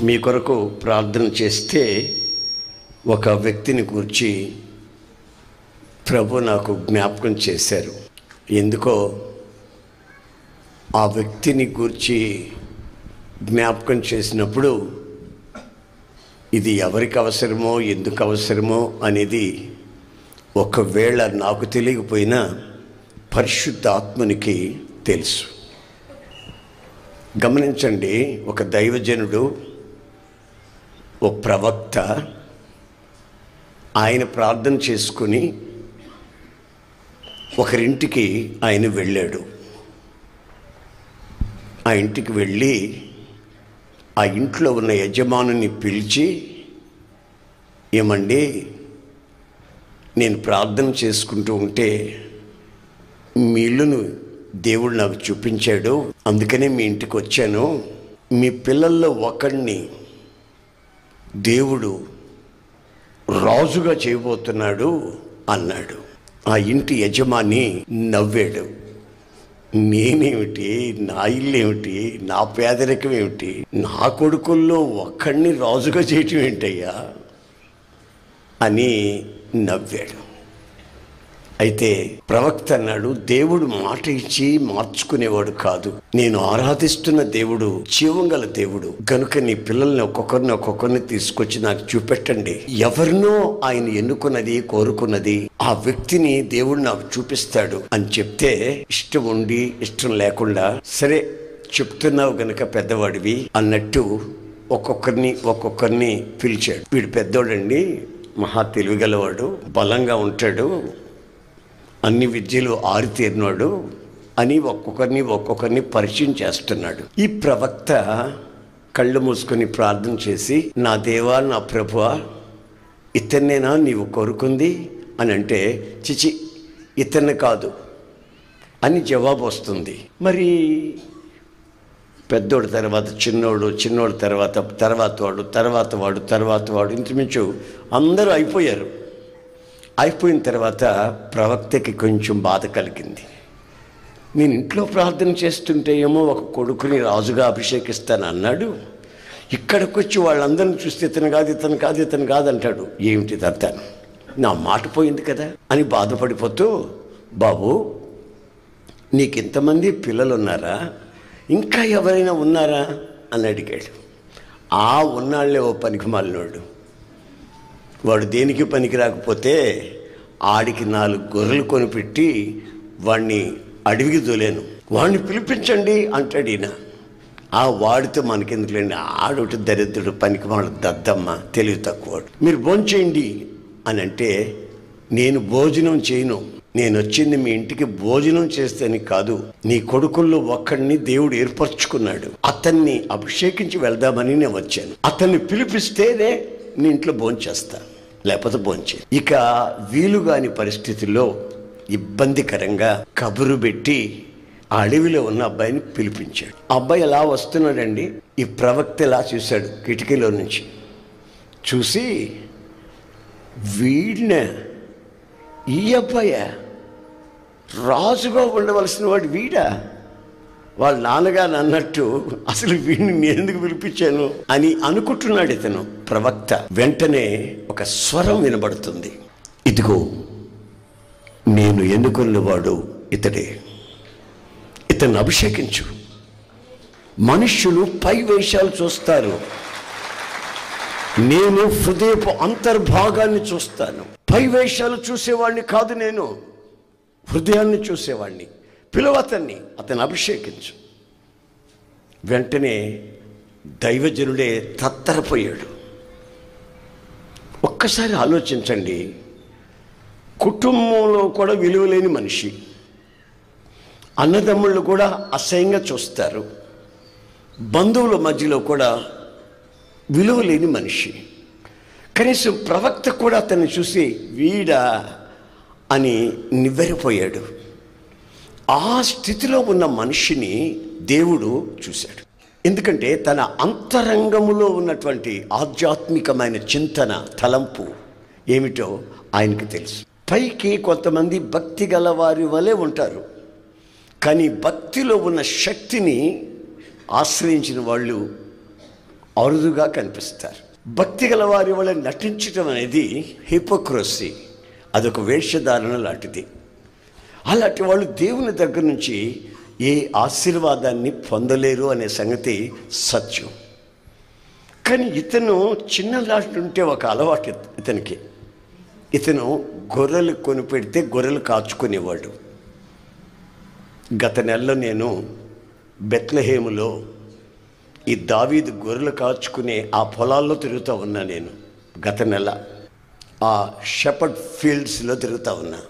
మీ కొరకు ప్రార్థన చేస్తే ఒక వ్యక్తిని గురించి ప్రభు నాకు జ్ఞాపకం చేశారు. ఎందుకో ఆ వ్యక్తిని గురించి జ్ఞాపకం చేసినప్పుడు ఇది ఎవరికి అవసరమో ఎందుకు అవసరమో అనేది ఒకవేళ నాకు తెలియకపోయినా పరిశుద్ధాత్మనికి తెలుసు. గమనించండి, ఒక దైవజనుడు, ఒక ప్రవక్త, ఆయన ప్రార్థన చేసుకుని ఒకరింటికి ఆయన వెళ్ళాడు. ఆ ఇంటికి వెళ్ళి ఆ ఇంట్లో ఉన్న యజమానుని పిలిచి, ఏమండి, నేను ప్రార్థన చేసుకుంటూ ఉంటే మీ ఇల్లును దేవుడు నాకు చూపించాడు, అందుకనే మీ ఇంటికి వచ్చాను. మీ పిల్లల్లో ఒకడిని దేవుడు రాజుగా చేయబోతున్నాడు అన్నాడు. ఆ ఇంటి యజమాని నవ్వాడు. నేనేమిటి, నా ఇల్లు ఏమిటి, నా పేదరికం ఏమిటి, నా కొడుకుల్లో ఒక్కడిని రాజుగా చేయటం ఏంటయ్యా అని నవ్వాడు. అయితే ప్రవక్త అన్నాడు, దేవుడు మాట ఇచ్చి మార్చుకునేవాడు కాదు. నేను ఆరాధిస్తున్న దేవుడు జీవంగల దేవుడు గనుక నీ పిల్లల్ని ఒక్కొక్కరిని తీసుకొచ్చి నాకు చూపెట్టండి. ఎవరినో ఆయన ఎన్నుకున్నది, కోరుకున్నది ఆ వ్యక్తిని దేవుడు నాకు చూపిస్తాడు అని చెప్తే, ఇష్టం ఉండి ఇష్టం లేకుండా, సరే చెప్తున్నావు గనక పెద్దవాడివి అన్నట్టు ఒక్కొక్కరిని పిలిచాడు. వీడు పెద్దోడండి, మహా తెలివిగలవాడు, బలంగా ఉంటాడు, అన్ని విద్యలు ఆరితేరినాడు అని ఒక్కొక్కరిని పరిచయం చేస్తున్నాడు. ఈ ప్రవక్త కళ్ళు మూసుకొని ప్రార్థన చేసి, నా దేవా, నా ప్రభువా, ఇతన్నేనా నీవు కోరుకుంది అని అంటే, చిచి ఇతన్ని కాదు అని జవాబు వస్తుంది. మరి పెద్దోడు తర్వాత చిన్నోడు తర్వాత వాడు ఇంచుమించు అందరూ అయిపోయారు. అయిపోయిన తర్వాత ప్రవక్తకి కొంచెం బాధ కలిగింది. నేను ఇంట్లో ప్రార్థన చేస్తుంటే ఏమో ఒక కొడుకుని రాజుగా అభిషేకిస్తాను అన్నాడు, ఇక్కడికి వచ్చి వాళ్ళందరిని చూస్తే ఇతను కాదు అంటాడు. ఏమిటి అర్థం, నా మాట పోయింది కదా అని బాధపడిపోతూ, బాబు నీకు ఇంతమంది పిల్లలు ఉన్నారా, ఇంకా ఎవరైనా ఉన్నారా అని అడిగాడు. ఆ ఉన్నాళ్లే ఓ పనికిమాలినోడు, వాడు దేనికి పనికి రాకపోతే ఆడికి 4 గొర్రెలు కొనిపెట్టి వాడిని అడవికి తోలేను, వాడిని పిలిపించండి అంటాడు ఈయన. ఆ వాడితో మనకెందుకులేండి, ఆడొకటి దరిద్రుడు, పనికిమాల దద్దమ్మ, తెలివి తక్కువవాడు, మీరు భోంచేయండి అని అంటే, నేను భోజనం చేయను, నేను వచ్చింది మీ ఇంటికి భోజనం చేస్తేనే కాదు, నీ కొడుకుల్లో ఒక్కడిని దేవుడు ఏర్పరచుకున్నాడు, అతన్ని అభిషేకించి వెళ్దామని నేను వచ్చాను, అతన్ని పిలిపిస్తేనే నీ ఇంట్లో భోంచేస్తా, లేకపోతే భోంచే. ఇక వీలుగాని పరిస్థితుల్లో ఇబ్బందికరంగా కబురు పెట్టి ఆ అడవిలో ఉన్న అబ్బాయిని పిలిపించాడు. ఆ అబ్బాయి ఎలా వస్తున్నాడండి, ఈ ప్రవక్త ఎలా చూశాడు, కిటికీలో నుంచి చూసి, వీడినే ఈ అబ్బాయా, రాజుగా ఉండవలసిన వాడు వీడా, వాళ్ళ నాన్నగారు అన్నట్టు అసలు వీడిని నేను ఎందుకు పిలిపించాను అని అనుకుంటున్నాడు ఇతను ప్రవక్త. వెంటనే ఒక స్వరం వినబడుతుంది, ఇదిగో నేను ఎన్నుకున్నవాడు ఇతడే, ఇతన్ని అభిషేకించు. మనుష్యులు పై వేషాలు చూస్తారు, నేను హృదయపు అంతర్భాగాన్ని చూస్తాను. పై వేషాలు చూసేవాడిని కాదు, నేను హృదయాన్ని చూసేవాడిని. పిలవతన్ని, అతన్ని అభిషేకించు. వెంటనే దైవజనుడే తత్తరపోయాడు. ఒక్కసారి ఆలోచించండి, కుటుంబంలో కూడా విలువలేని మనిషి, అన్నదమ్ముళ్ళు కూడా అసహ్యంగా చూస్తారు, బంధువుల మధ్యలో కూడా విలువలేని మనిషి. కనీసం ప్రవక్త కూడా అతన్ని చూసి వీడా అని నివ్వెరపోయాడు. ఆ స్థితిలో ఉన్న మనిషిని దేవుడు చూశాడు. ఎందుకంటే తన అంతరంగములో ఉన్నటువంటి ఆధ్యాత్మికమైన చింతన, తలంపు ఏమిటో ఆయనకు తెలుసు. పైకి కొంతమంది భక్తి గల వారి వలె ఉంటారు, కానీ భక్తిలో ఉన్న శక్తిని ఆశ్రయించిన వాళ్ళు అరుదుగా కనిపిస్తారు. భక్తి గల వారి వల్ల నటించడం అనేది హిపోక్రసీ, అదొక వేషధారణ లాంటిది. అలాంటి వాళ్ళు దేవుని దగ్గర నుంచి ఏ ఆశీర్వాదాన్ని పొందలేరు అనే సంగతి సత్యం. కానీ ఇతను చిన్ననాటి ఉంటే ఒక అలవాటు ఇతనికి. ఇతను గొర్రెలు కొనిపెడితే గొర్రెలు కాచుకునేవాడు. గత నెలలో నేను బెత్లెహేములో ఈ దావీదు గొర్రెలు కాచుకునే ఆ పొలాల్లో తిరుగుతూ ఉన్నా. నేను గత నెల ఆ షెపర్డ్ ఫీల్డ్స్లో తిరుగుతూ ఉన్నా.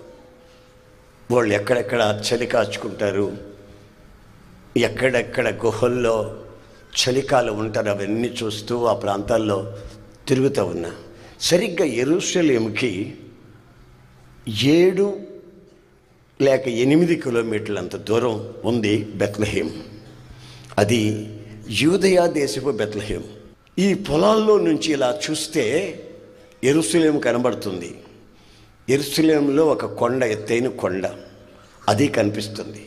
వాళ్ళు ఎక్కడెక్కడ చలి కాచుకుంటారు, ఎక్కడెక్కడ గుహల్లో చలికాలం ఉంటారు, అవన్నీ చూస్తూ ఆ ప్రాంతాల్లో తిరుగుతూ ఉన్నా. సరిగ్గా యెరూషలేముకి 7 లేక 8 కిలోమీటర్లంత దూరం ఉంది బెత్లెహేం. అది యూదయా దేశపు బెత్లెహేం. ఈ పొలాల్లో నుంచి ఇలా చూస్తే యెరూషలేము కనబడుతుంది. యెరూషలేములో ఒక కొండ, ఎత్తైన కొండ అది కనిపిస్తుంది.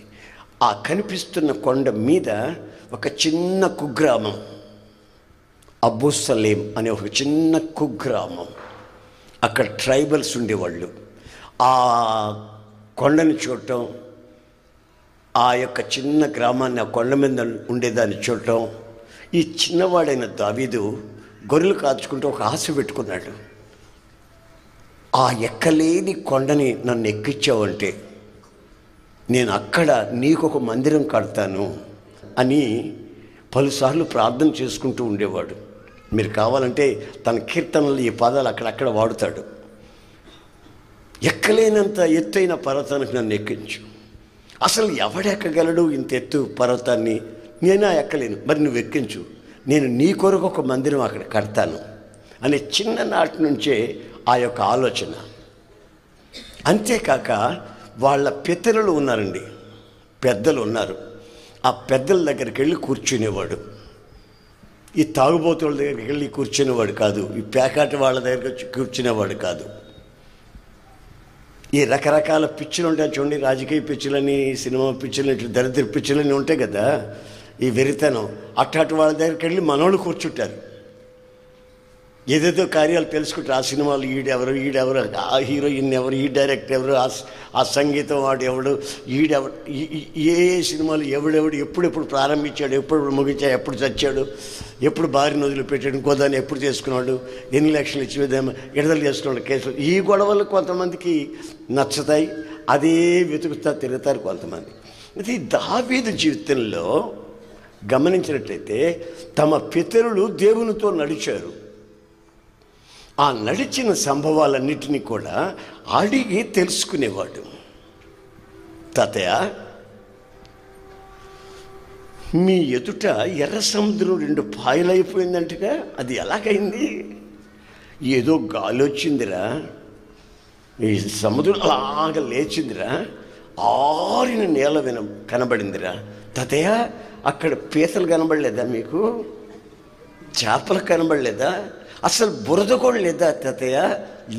ఆ కనిపిస్తున్న కొండ మీద ఒక చిన్న కుగ్రామం, అబూసలేం అనే ఒక చిన్న కుగ్రామం. అక్కడ ట్రైబల్స్ ఉండేవాళ్ళు. ఆ కొండని చూడటం, ఆ యొక్క చిన్న గ్రామాన్ని, ఆ కొండ మీద ఉండేదాన్ని చూడటం, ఈ చిన్నవాడైన దావీదు గొర్రెలు కాచుకుంటూ ఒక ఆశ పెట్టుకున్నాడు. ఆ ఎక్కలేని కొండని నన్ను ఎక్కించావంటే నేను అక్కడ నీకొక మందిరం కడతాను అని పలుసార్లు ప్రార్థన చేసుకుంటూ ఉండేవాడు. మీరు కావాలంటే తన కీర్తనలు ఈ పదాలు అక్కడక్కడ వాడుతాడు. ఎక్కలేనంత ఎత్తైన పర్వతానికి నన్ను ఎక్కించు. అసలు ఎవడెక్కగలడు ఇంత ఎత్తు పర్వతాన్ని? నేనా ఎక్కలేను, మరి నువ్వు ఎక్కించు, నేను నీ కొరకు ఒక మందిరం అక్కడ కడతాను అనే చిన్ననాటి నుంచే ఆ యొక్క ఆలోచన. అంతేకాక వాళ్ళ పితరులు ఉన్నారండి, పెద్దలు ఉన్నారు. ఆ పెద్దల దగ్గరికి వెళ్ళి కూర్చునేవాడు. ఈ తాగుబోతుల దగ్గరికి వెళ్ళి కూర్చునేవాడు కాదు, ఈ పేకాటి వాళ్ళ దగ్గరికి కూర్చునేవాడు కాదు. ఈ రకరకాల పిచ్చులు ఉంటాయి చూడండి, రాజకీయ పిచ్చులని, సినిమా పిచ్చులని, ఇట్లా దరిద్ర పిచ్చులని ఉంటాయి కదా, ఈ వెరితనం. అట్లాంటి వాళ్ళ దగ్గరికి వెళ్ళి మనోళ్ళు కూర్చుంటారు. ఏదేదో కార్యాలు తెలుసుకుంటారు. ఆ సినిమాలు ఈడెవరు, ఆ హీరోయిన్ ఎవరు, ఈ డైరెక్టర్ ఎవరు, ఆ సంగీతం వాడు ఎవడు, ఈడెవడు, ఏ సినిమాలు ఎవడెవడు ఎప్పుడెప్పుడు ప్రారంభించాడు, ఎప్పుడు ముగించాడు, ఎప్పుడు చచ్చాడు, ఎప్పుడు భార్యను వదిలిపెట్టాడు, ఇంకోదాన్ని ఎప్పుడు చేసుకున్నాడు, ఎన్ని లక్షలు ఇచ్చి విడుదల చేసుకున్నాడు కేసులు. ఈ గొడవలు కొంతమందికి నచ్చుతాయి, అదే వెతుకుతా తిరుగుతారు కొంతమంది. ఇది దావీదు జీవితంలో గమనించినట్లయితే తమ పితరులు దేవునితో నడిచారు. ఆ నడిచిన సంభవాలన్నిటినీ కూడా అడిగి తెలుసుకునేవాడు. తాతయ్య, మీ ఎదుట ఎర్ర సముద్రం 2 పాయలైపోయిందంటగా, అది ఎలాగైంది? ఏదో గాలి వచ్చిందిరా, ఈ సముద్రం అలాగ లేచిందిరా, ఆరిన నేల కనబడిందిరా. తాతయ్య, అక్కడ పీతలు కనబడలేదా మీకు? చేపలు కనబడలేదా? అసలు బురద కూడా లేదా తాతయ్య?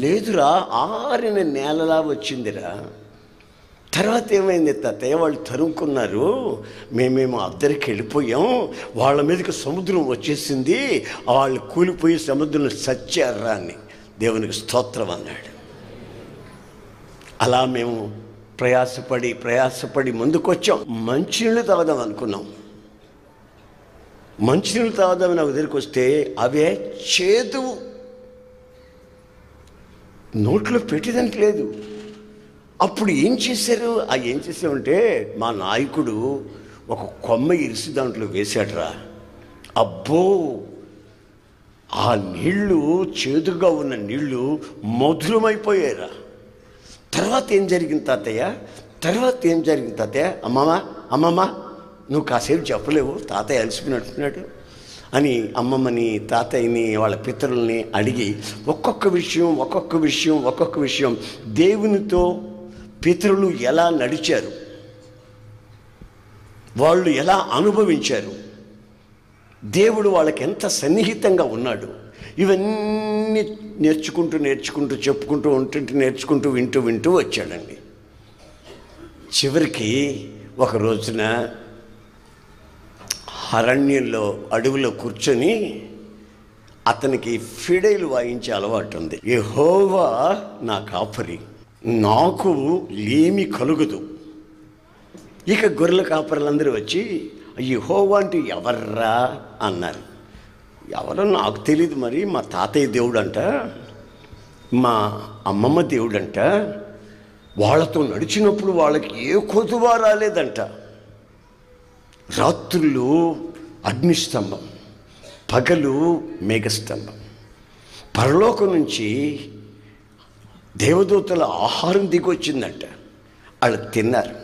లేదురా, ఆరిన నేలలా వచ్చిందిరా. తర్వాత ఏమైంది తాతయ్య? వాళ్ళు తరుముకున్నారు, మేమేమో అద్దరికి వెళ్ళిపోయాం, వాళ్ళ మీదకి సముద్రం వచ్చేసింది, వాళ్ళు కూలిపోయి సముద్రంలో చచ్చారా అని. దేవునికి స్తోత్రం అన్నాడు. అలా మేము ప్రయాసపడి ముందుకొచ్చాం. మంచినీళ్ళు తాగుదాం అనుకున్నాం. మంచినీళ్ళు తాగుదామని నాకు దగ్గరికి వస్తే అవే చేదు, నోట్లో పెట్టేదానికి లేదు. అప్పుడు ఏం చేశారు? ఏం చేసామంటే మా నాయకుడు ఒక కొమ్మ ఇరిసి దాంట్లో వేశాడరా. అబ్బో, ఆ నీళ్లు, చేదుగా ఉన్న నీళ్లు మధురమైపోయారా. తర్వాత ఏం జరిగింది తాతయ్య? అమ్మమ్మ నువ్వు కాసేపు చెప్పలేవు, తాతయ్య అలసిపోయినట్టున్నాడు అని అమ్మమ్మని, తాతయ్యని, వాళ్ళ పితరుల్ని అడిగి ఒక్కొక్క విషయం దేవునితో పితరులు ఎలా నడిచారు, వాళ్ళు ఎలా అనుభవించారు, దేవుడు వాళ్ళకి ఎంత సన్నిహితంగా ఉన్నాడు, ఇవన్నీ నేర్చుకుంటూ చెప్పుకుంటూ వింటూ వచ్చాడండి. చివరికి ఒక రోజున అరణ్యంలో, అడవిలో కూర్చొని అతనికి ఫిడైల్ వాయించే అలవాటు ఉంది. యెహోవా నా కాపరి, నాకు ఏమీ కలుగదు. ఇక గొర్రెల కాపరులందరూ వచ్చి యెహోవా అంటే ఎవర్రా అన్నారు. ఎవరో నాకు తెలియదు, మరి మా తాతయ్య దేవుడంట, మా అమ్మమ్మ దేవుడంట, వాళ్ళతో నడిచినప్పుడు వాళ్ళకి ఏ కొదువా రాలేదంట. రాత్రులు అగ్నిస్తంభం, పగలు మేఘస్తంభం. పరలోకం నుంచి దేవదూతల ఆహారం దిగొచ్చిందంట. వాళ్ళు తిన్నారు.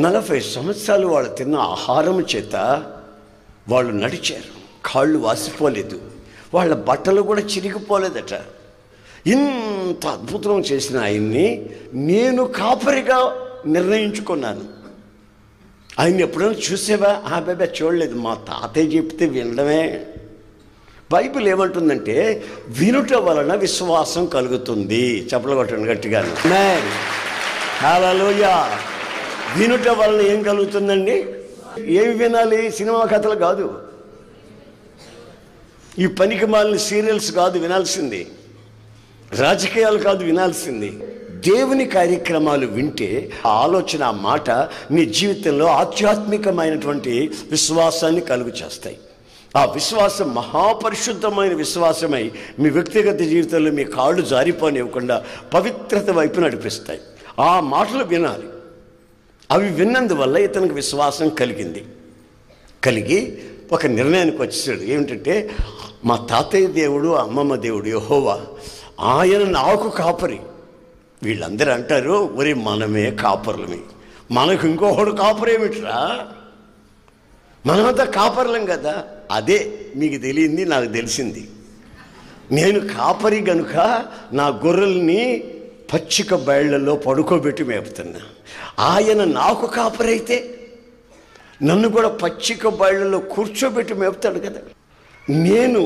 40 సంవత్సరాలు వాళ్ళు తిన్న ఆహారం చేత వాళ్ళు నడిచారు. కాళ్ళు వాసిపోలేదు, వాళ్ళ బట్టలు కూడా చిరిగిపోలేదట. ఇంత అద్భుతం చేసిన ఆయన్ని నేను కాపరిగా నిర్ణయించుకున్నాను. ఆయన్ని ఎప్పుడైనా చూసేవా? ఆ బాబా చూడలేదు, మా తాతయ్య చెప్తే వినడమే. బైబిల్ ఏమంటుందంటే వినుట వలన విశ్వాసం కలుగుతుంది. చెప్పలు కొట్టండి గట్టిగా. హల్లెలూయా. వినుట వలన ఏం కలుగుతుందండి? ఏమి వినాలి? సినిమా కథలు కాదు, ఈ పనికి మాలిన సీరియల్స్ కాదు వినాల్సింది, రాజకీయాలు కాదు వినాల్సింది. దేవుని కార్యక్రమాలు వింటే ఆలోచన, ఆ మాట నీ జీవితంలో ఆధ్యాత్మికమైనటువంటి విశ్వాసాన్ని కలుగు చేస్తాయి. ఆ విశ్వాసం మహాపరిశుద్ధమైన విశ్వాసమై మీ వ్యక్తిగత జీవితంలో మీ కాళ్ళు జారిపోనివ్వకుండా పవిత్రత వైపు నడిపిస్తాయి. ఆ మాటలు వినాలి. అవి విన్నందువల్ల ఇతనికి విశ్వాసం కలిగి ఒక నిర్ణయానికి వచ్చేసాడు. ఏమిటంటే మా తాతయ్య దేవుడు, అమ్మమ్మ దేవుడు యెహోవా, ఆయన నాకు కాపరి. వీళ్ళందరూ అంటారు, ఒరే మనమే కాపర్లమే, మనకు ఇంకొకడు కాపరేమిట్రా, మనమంతా కాపర్లం కదా. అదే మీకు తెలియంది, నాకు తెలిసింది. నేను కాపరి గనుక నా గొర్రెల్ని పచ్చిక బయళ్లలో పడుకోబెట్టి మేపుతున్నా. ఆయన నాకు కాపరైతే నన్ను కూడా పచ్చిక బయళ్లలో కూర్చోబెట్టి మేపుతాడు కదా. నేను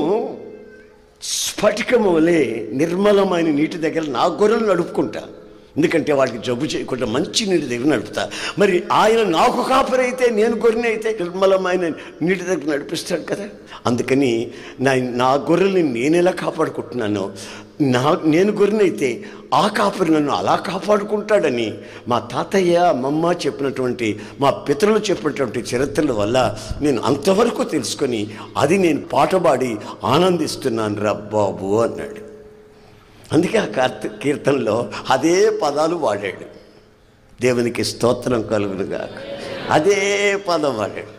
స్ఫటికము వలె నిర్మలమైన నీటి దగ్గర నా గొర్రెలు నడుపుకుంటా, ఎందుకంటే వాటికి జబ్బు చేయకుండా మంచి నీటి దగ్గర నడుపుతా. మరి ఆయన నాకు కాపరైతే, నేను గొర్రెని అయితే నిర్మలమైన నీటి దగ్గర నడిపిస్తాడు కదా. అందుకని నా గొర్రెల్ని నేను ఎలా కాపాడుకుంటున్నానో, నేను గొర్రెనైతే ఆ కాపరి నన్ను అలా కాపాడుకుంటాడని మా తాతయ్య, అమ్మమ్మ చెప్పినటువంటి, మా పితరులు చెప్పినటువంటి చరిత్రల వల్ల నేను అంతవరకు తెలుసుకొని అది నేను పాటపాడి ఆనందిస్తున్నాను రా బాబు అన్నాడు. అందుకే ఆ కీర్తనలో అదే పదాలు వాడాడు. దేవునికి స్తోత్రం కలుగునుగా. అదే పదం వాడాడు.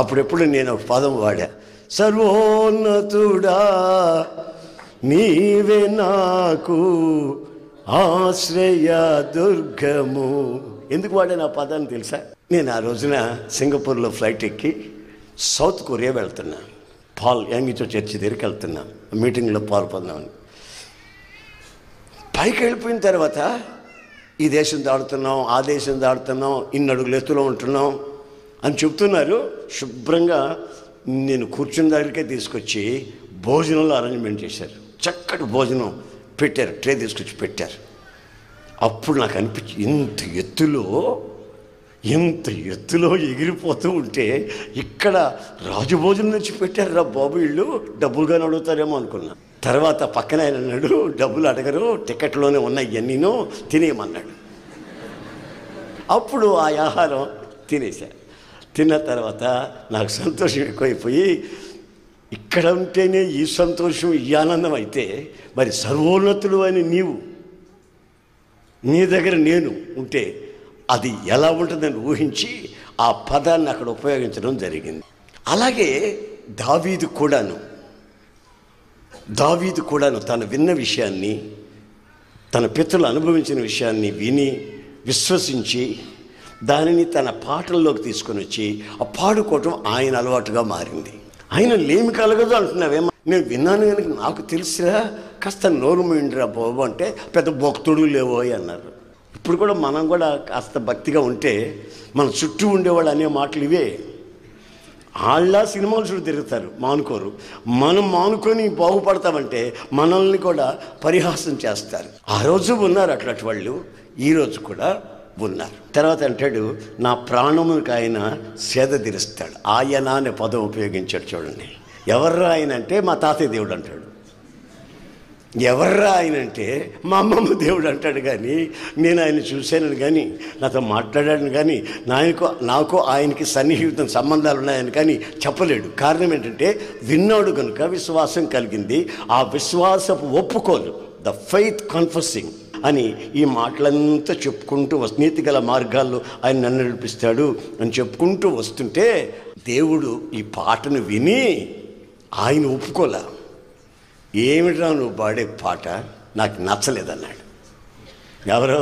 అప్పుడెప్పుడు నేను ఒక పదం వాడా, సర్వోన్నతుడా నీవే నాకు ఆశ్రయ దుర్గము. ఎందుకు వాడాను ఆ పదాన్ని తెలుసా? నేను ఆ రోజున సింగపూర్లో ఫ్లైట్ ఎక్కి సౌత్ కొరియా వెళ్తున్నా. పాల్ యాంగిచో చర్చి దగ్గరికి వెళ్తున్నా, మీటింగ్లో పాల్పొందామని. పైకి వెళ్ళిపోయిన తర్వాత ఈ దేశం దాడుతున్నాం, ఆ దేశం దాడుతున్నాం, ఇన్ని అడుగులు ఎత్తులో ఉంటున్నాం అని చెప్తున్నారు. శుభ్రంగా నేను కూర్చున్న దగ్గరికే తీసుకొచ్చి భోజనంలో అరేంజ్మెంట్ చేశారు. చక్కటి భోజనం పెట్టారు, ట్రే తీసుకొచ్చి పెట్టారు. అప్పుడు నాకు అనిపించి ఇంత ఎత్తులో ఎగిరిపోతూ ఉంటే ఇక్కడ రాజభోజనం నుంచి పెట్టారు రా బాబు, వీళ్ళు డబ్బులుగానే అడుగుతారేమో అనుకున్నా. తర్వాత పక్కన ఆయన అన్నాడు, డబ్బులు అడగరు, టికెట్లోనే ఉన్నాయి ఇవన్నీనో తినేయమన్నాడు. అప్పుడు ఆ ఆహారం తినేసా. తిన్న తర్వాత నాకు సంతోషం ఎక్కువైపోయి, ఇక్కడ ఉంటేనే ఈ సంతోషం, ఈ ఆనందం అయితే మరి సర్వోన్నతుడు అని నీ దగ్గర నేను ఉంటే అది ఎలా ఉంటుందని ఊహించి ఆ పదాన్ని అక్కడ ఉపయోగించడం జరిగింది. అలాగే దావీదు కూడాను తను విన్న విషయాన్ని, తన పితరులు అనుభవించిన విషయాన్ని విని విశ్వసించి దానిని తన పాటల్లోకి తీసుకొని వచ్చి ఆ పాడుకోవటం ఆయన అలవాటుగా మారింది. ఆయన లేమి కలగదు అంటున్నావేమో, నేను విన్నాను కనుక నాకు తెలిసిరా, కాస్త నోరు మూయండిరా బాబు అంటే పెద్ద భక్తుడు లేవోయ్ అన్నారు. ఇప్పుడు కూడా మనం కూడా కాస్త భక్తిగా ఉంటే మన చుట్టూ ఉండేవాళ్ళు అనే మాటలు ఇవే. వాళ్ళ సినిమాలు చుట్టూ తిరుగుతారు, మానుకోరు. మనం మానుకొని బాగుపడతామంటే మనల్ని కూడా పరిహాసం చేస్తారు. ఆ రోజు ఉన్నారు అట్లాంటి వాళ్ళు, ఈరోజు కూడా ఉన్నారు. తర్వాత అంటాడు, నా ప్రాణమునికి ఆయన సేద తీరుస్తాడు. ఆయన అనే పదం ఉపయోగించాడు చూడండి. ఎవర్రా ఆయన అంటే మా తాతయ్య దేవుడు అంటాడు. ఎవర్రా ఆయన అంటే మా అమ్మమ్మ దేవుడు అంటాడు. కానీ నేను ఆయన చూశానని కానీ నాతో మాట్లాడాను కానీ నాకు ఆయనకి సన్నిహిత సంబంధాలు ఉన్నాయని కానీ చెప్పలేడు. కారణం ఏంటంటే విన్నాడు కనుక విశ్వాసం కలిగింది. ఆ విశ్వాసపు ఒప్పుకోలు, ద ఫెయిత్ కన్ఫెసింగ్ అని ఈ మాటలంతా చెప్పుకుంటూ నీతి గల మార్గాల్లో ఆయన నన్ను నడిపిస్తాడు అని చెప్పుకుంటూ వస్తుంటే దేవుడు ఈ పాటను విని ఆయన ఒప్పుకోలే. ఏమిట్రా నువ్వు పాడే పాట నాకు నచ్చలేదన్నాడు. ఎవరో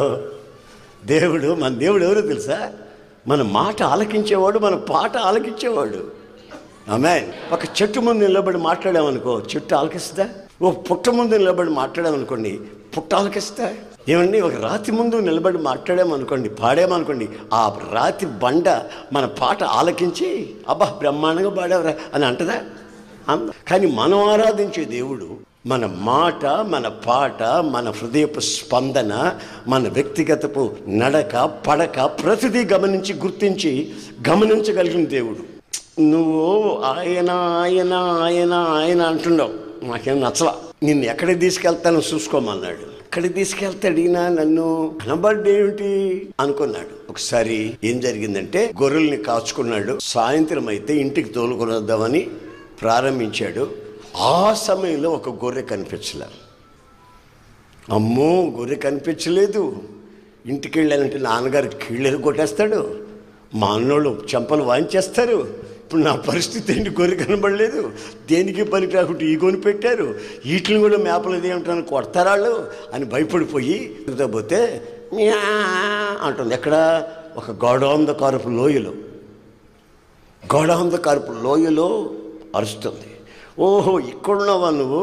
దేవుడు, మన దేవుడు ఎవరో తెలుసా? మన మాట ఆలకించేవాడు, మన పాట ఆలకించేవాడు. ఆమేన్. ఒక చెట్టు ముందు నిలబడి మాట్లాడామనుకో, చెట్టు ఆలకిస్తుందా? ఓ పుట్ట ముందు నిలబడి మాట్లాడామనుకోండి, పుట్ట ఆలకిస్తా? ఏమండి, ఒక రాతి ముందు నిలబడి మాట్లాడామనుకోండి, పాడామనుకోండి, ఆ రాతి బండ మన పాట ఆలకించి అబ్బా బ్రహ్మాండంగా పాడావరా అని అంటదా? కానీ మనం ఆరాధించే దేవుడు మన మాట, మన పాట, మన హృదయపు స్పందన, మన వ్యక్తిగతపు నడక పడక ప్రతిదీ గమనించి గుర్తించి గమనించగలిగిన దేవుడు. నువ్వు ఆయన ఆయన ఆయన ఆయన అంటున్నావు, నాకేం నచ్చలా. నిన్ను ఎక్కడికి తీసుకెళ్తానో చూసుకోమన్నాడు. ఎక్కడికి తీసుకెళ్తాడు ఈయన నన్ను? కనబడ్డేమిటి అనుకున్నాడు. ఒకసారి ఏం జరిగిందంటే గొర్రెల్ని కాచుకున్నాడు. సాయంత్రం అయితే ఇంటికి తోలుకొని వద్దామని ప్రారంభించాడు. ఆ సమయంలో ఒక గొర్రె కనిపించలే. అమ్మో, గొర్రె కనిపించలేదు. ఇంటికి వెళ్ళానంటే నాన్నగారికి కీళ్ళెలు కొట్టేస్తాడు, మా అన్నోళ్ళు చెంపలు వాయించేస్తారు. ఇప్పుడు నా పరిస్థితి ఏంటి? గొర్రె కనబడలేదు, దేనికి పనికి రాకుండా ఈ కొని పెట్టారు, వీటిని కూడా మేపలేదు ఏమిటాను కొడతారాళ్ళు అని భయపడిపోయి పోతే అంటుంది. ఎక్కడ? ఒక గాఢాంధకారపు లోయలో అరుస్తుంది. ఓహో, ఇక్కడున్నావా నువ్వు,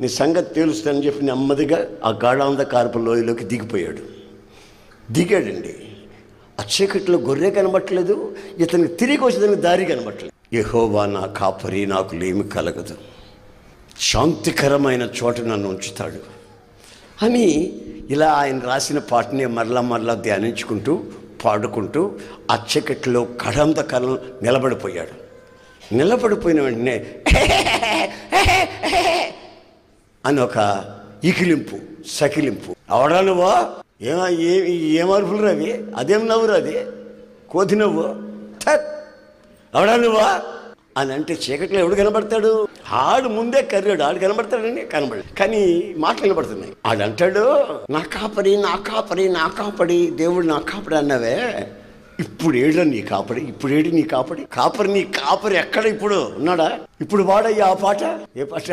నీ సంగతి తెలుస్తుందని చెప్పి నెమ్మదిగా ఆ గాఢాంధకారపు లోయలోకి దిగాడండి. ఆ చీకట్లో గొర్రె కనబట్టలేదు, ఇతనికి తిరిగి వచ్చేదానికి దారి కనబట్టలేదు. యెహోవా నా కాపరి, నాకు లేమి కలగదు, శాంతికరమైన చోట నన్ను ఉంచుతాడు అని ఇలా ఆయన రాసిన పాటని మరలా ధ్యానించుకుంటూ పాడుకుంటూ ఆ చీకట్లో గాఢాంధకారం నిలబడిపోయిన వెంటనే అని ఒక ఈకిలింపు, సకిలింపు. అవడా నువ్వా? ఏమరుపులు రవి? అదేం నవ్వురు? అది కోతి నవ్వు. అవడా నువ్వా అని అంటే చీకట్లో ఎవడు కనబడతాడు? ఆడు ముందే కర్రాడు, ఆడు కనబడతాడండి, కనబడదు. కానీ మాటలు కనబడుతున్నాయి. ఆడంటాడు, నా కాపరి నా కాపరి నా కాపడి, దేవుడు నా కాపడి అన్నావే, ఇప్పుడు ఏడు నీ కాపడి, ఇప్పుడు ఏడు నీ కాపడి? నీ కాపరి ఎక్కడ ఇప్పుడు ఉన్నాడా? ఇప్పుడు వాడయ్యా ఆ పాట. ఏ పాట?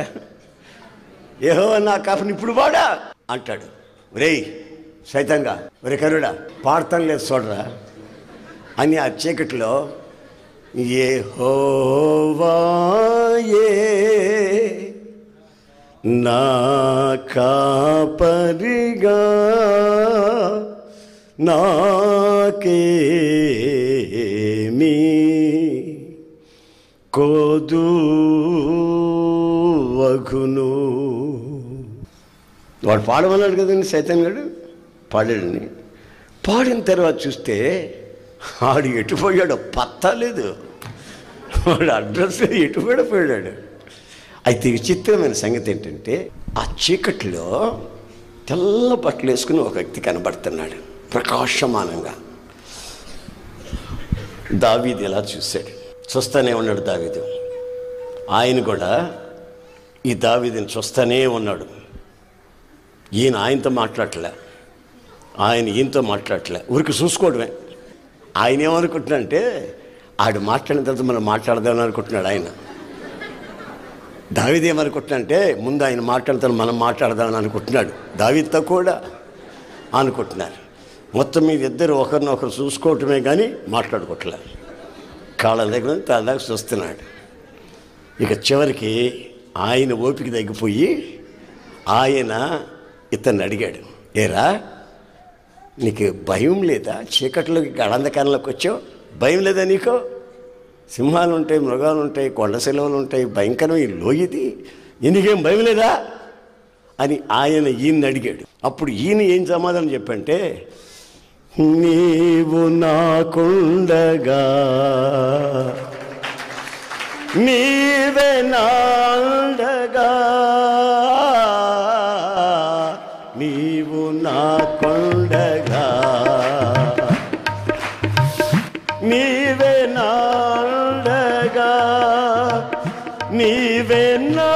యెహోవా నా కాపరిని ఇప్పుడు వాడా అంటాడు. రేయ్ సైతంగా, ఒరే కరుడా, పాడతాం లేదు చూడరా అని ఆ చీకట్లో యెహోవాయే నా కాపరిగా నాకేమీ కొదువగును. వాడు పాడమన్నాడు కదండి సైతాన్ గారు, పాడాడని. పాడిన తర్వాత చూస్తే ఆడు ఎటుపోయాడో పత్తా లేదు, వాడు అడ్రస్ ఎటుపోయాడు. అయితే విచిత్రమైన సంగతి ఏంటంటే ఆ చీకట్లో తెల్ల బట్టలు వేసుకుని ఒక వ్యక్తి కనబడుతున్నాడు ప్రకాశమానంగా. దావీదు ఎలా చూశాడు, చూస్తూనే ఉన్నాడు దావీదు. ఆయన కూడా ఈ దావీదుని చూస్తూనే ఉన్నాడు. ఈయన ఆయనతో మాట్లాడలే, ఆయన ఈయనతో మాట్లాడలే, ఊరికి చూసుకోవడమే. ఆయన ఏమనుకుంటున్నాడంటే ఆడు మాట్లాడిన తర్వాత మనం మాట్లాడదామని అనుకుంటున్నాడు. ఆయన దావీదు ఏమనుకుంటున్నాడంటే ముందు ఆయన మాట్లాడిన తర్వాత మనం మాట్లాడదామని అనుకుంటున్నాడు. దావీదుతో కూడా అనుకుంటున్నారు. మొత్తం మీద ఇద్దరు ఒకరినొకరు చూసుకోవటమే కానీ మాట్లాడుకోవట్లేదు. కాళ్ళ దగ్గర తన దగ్గర చూస్తున్నాడు. ఇక చివరికి ఆయన ఓపిక తగ్గిపోయి ఆయన ఇతన్ని అడిగాడు, ఏరా నీకు భయం లేదా? చీకట్లోకి గడంధకారంలోకి వచ్చావు, భయం లేదా నీకు? సింహాలు ఉంటాయి, మృగాలు ఉంటాయి, కొండ సెలవులు ఉంటాయి, భయంకరమైన లోయది, నీకేం భయం లేదా అని ఆయన ఈయన్ని అడిగాడు. అప్పుడు ఈయన ఏం సమాధానం చెప్పంటే, నీవు నాకుండగా నీవే నాండగా, నీవు నా కొండగా, నీవే నాండగా, నీవే నా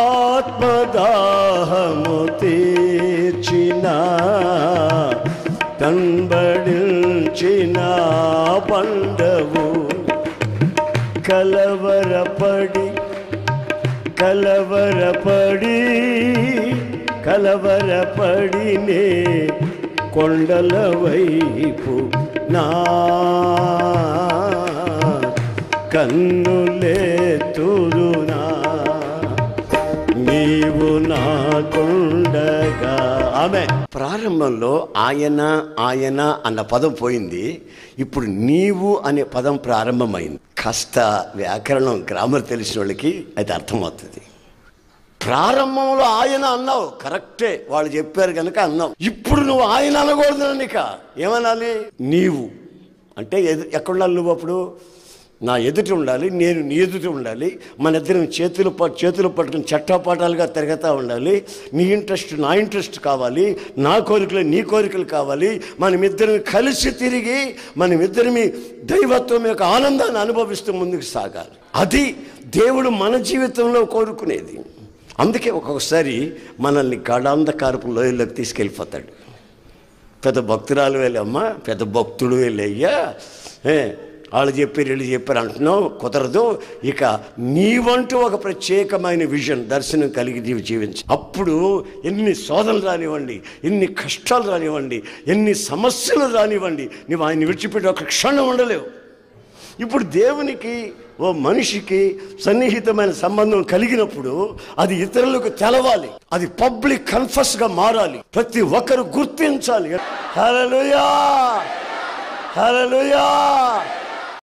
ఆత్మదాహము తీర్చిన, కనబడించిన పండవు. కలవరపడి కలవరపడి కలవరపడినే కొండల వైపు నా కన్నులెత్తుదునా, నీవు నా కొండగా. ఆమె ప్రారంభంలో ఆయన ఆయన అన్న పదం పోయింది, ఇప్పుడు నీవు అనే పదం ప్రారంభమైంది. కాస్త వ్యాకరణం గ్రామర్ తెలిసిన వాళ్ళకి అది అర్థమవుతుంది. ప్రారంభంలో ఆయన అన్నావు, కరెక్టే, వాళ్ళు చెప్పారు కనుక అన్నావు. ఇప్పుడు నువ్వు ఆయన అనకూడదు, ఇక ఏమనాలి? నీవు అంటే ఎక్కడుండాలి? నువ్వు అప్పుడు నా ఎదుట ఉండాలి, నేను నీ ఎదుట ఉండాలి. మన ఇద్దరం చేతులు పట్టుకుని చట్టపాటాలుగా తిరగతా ఉండాలి. నీ ఇంట్రెస్ట్ నా ఇంట్రెస్ట్ కావాలి, నా కోరికలు నీ కోరికలు కావాలి. మనమిద్దరం కలిసి తిరిగి మనమిద్దరిమి దైవత్వం యొక్క ఆనందాన్ని అనుభవిస్తూ ముందుకు సాగాలి. అది దేవుడు మన జీవితంలో కోరుకునేది. అందుకే ఒక్కొక్కసారి మనల్ని గాఢాంధకారపు లోయల్లోకి తీసుకెళ్ళిపోతాడు. పెద్ద భక్తురాలు వెళ్ళమ్మా, పెద్ద భక్తుడు వెళ్ళయ్యా, వాళ్ళు చెప్పారు వీళ్ళు చెప్పారు అంటున్నావు, కుదరదు. ఇక నీవంటూ ఒక ప్రత్యేకమైన విజన్, దర్శనం కలిగి నీవు జీవించు. అప్పుడు ఎన్ని శోధనలు రానివ్వండి, ఎన్ని కష్టాలు రానివ్వండి, ఎన్ని సమస్యలు రానివ్వండి, నువ్వు ఆయన్ని విడిచిపెట్టి ఒక క్షణం ఉండలేవు. ఇప్పుడు దేవునికి ఓ మనిషికి సన్నిహితమైన సంబంధం కలిగినప్పుడు అది ఇతరులకు తెలవాలి, అది పబ్లిక్ కన్ఫెస్గా మారాలి, ప్రతి ఒక్కరు గుర్తించాలి. హల్లెలూయా, హల్లెలూయా.